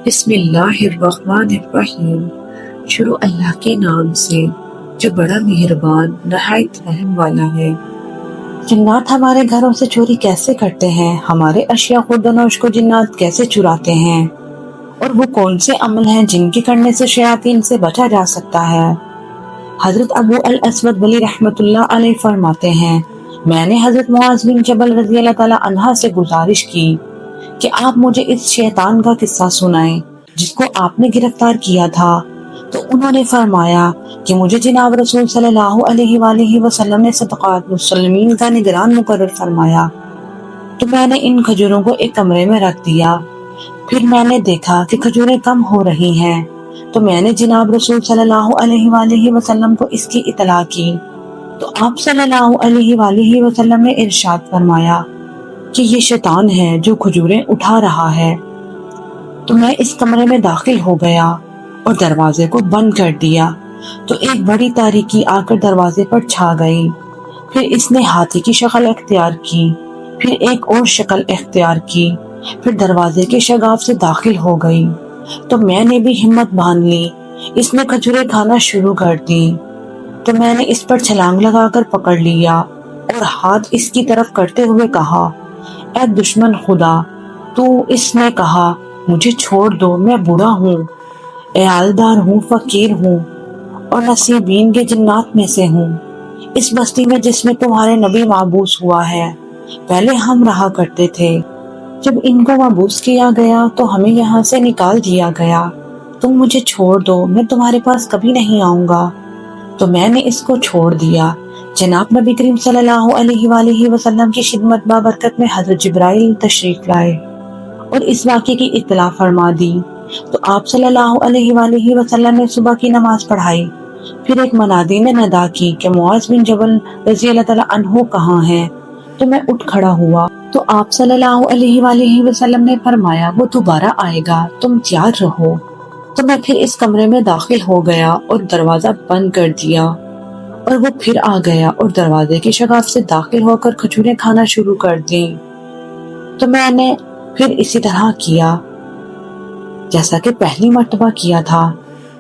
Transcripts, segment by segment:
بسم اللہ الرحمن الرحیم۔ شروع اللہ کے نام سے جو بڑا مہربان نہایت رحم والا ہے۔ جنات ہمارے گھروں سے چوری کیسے کرتے ہیں؟ ہمارے اشیاء خردنوش کو جنات کیسے چراتے ہیں؟ اور وہ کون سے عمل ہیں جن کے کرنے سے شیاطین سے بچا جا سکتا ہے؟ حضرت ابو الاسود ولی رحمت اللہ علیہ فرماتے ہیں، میں نے حضرت معاذ بن جبل رضی اللہ تعالی عنہ سے گزارش کی کہ آپ مجھے اس شیطان کا قصہ سنائیں جس کو آپ نے گرفتار کیا تھا، تو انہوں نے فرمایا کہ مجھے جناب رسول صلی اللہ علیہ وآلہ وسلم نے صدقات مسلمین کا نگران مقرر فرمایا، تو میں نے ان کھجوروں کو ایک کمرے میں رکھ دیا۔ پھر میں نے دیکھا کہ کھجوریں کم ہو رہی ہیں، تو میں نے جناب رسول صلی اللہ علیہ وآلہ وسلم کو اس کی اطلاع کی، تو آپ صلی اللہ علیہ وآلہ وسلم نے ارشاد فرمایا کہ یہ شیطان ہے جو کھجوریں اٹھا رہا ہے۔ تو میں اس کمرے میں داخل ہو گیا اور دروازے کو بند کر دیا، تو ایک بڑی تاریکی آ کر دروازے پر چھا گئی۔ پھر اس نے ہاتھی کی شکل اختیار کی، پھر ایک اور شکل اختیار کی، پھر دروازے کے شگاف سے داخل ہو گئی۔ تو میں نے بھی ہمت باندھ لی، اس نے کھجوریں کھانا شروع کر دی، تو میں نے اس پر چھلانگ لگا کر پکڑ لیا اور ہاتھ اس کی طرف کرتے ہوئے کہا، اے دشمن خدا تو؟ اس نے کہا، مجھے چھوڑ دو، میں بوڑھا ہوں، عیالدار ہوں، فقیر ہوں اور نصیبین کے جنات میں سے ہوں۔ اس بستی میں جس میں تمہارے نبی معبوس ہوا ہے، پہلے ہم رہا کرتے تھے، جب ان کو معبوس کیا گیا تو ہمیں یہاں سے نکال دیا گیا، تم مجھے چھوڑ دو، میں تمہارے پاس کبھی نہیں آؤں گا۔ تو میں نے اس کو چھوڑ دیا۔ جناب نبی کریم صلی اللہ علیہ وآلہ وسلم کی خدمت بابرکت میں حضرت جبرائیل تشریف لائے اور اس واقعے کی اطلاع فرما دی، تو آپ صلی اللہ علیہ وآلہ وسلم نے صبح کی نماز پڑھائی، پھر ایک منادی نے ندا کی کہ معاذ بن جبل رضی اللہ تعالی عنہ کہاں ہیں؟ تو میں اٹھ کھڑا ہوا، تو آپ صلی اللہ علیہ وآلہ وسلم نے فرمایا وہ دوبارہ آئے گا، تم تیار رہو۔ تو میں پھر اس کمرے میں داخل ہو گیا اور دروازہ بند کر دیا، اور وہ پھر آ گیا اور دروازے کے شگاف سے داخل ہو کر کھجوریں کھانا شروع کر دیں۔ تو میں نے پھر اسی طرح کیا جیسا کہ پہلی مرتبہ کیا تھا۔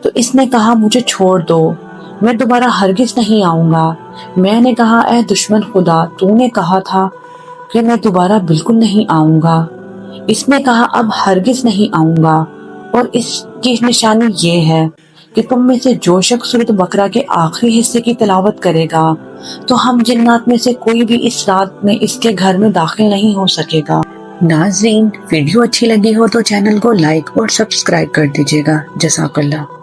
تو اس نے کہا، مجھے چھوڑ دو، میں دوبارہ ہرگز نہیں آؤں گا۔ میں نے کہا، اے دشمن خدا تو نے کہا تھا کہ میں دوبارہ بالکل نہیں آؤں گا۔ اس نے کہا، اب ہرگز نہیں آؤں گا، اور اس کی نشانی یہ ہے کہ تم میں سے جو شخص سورۃ بقرہ کے آخری حصے کی تلاوت کرے گا تو ہم جنات میں سے کوئی بھی اس رات میں اس کے گھر میں داخل نہیں ہو سکے گا۔ ناظرین، ویڈیو اچھی لگی ہو تو چینل کو لائک اور سبسکرائب کر دیجیے گا۔ جزاک اللہ۔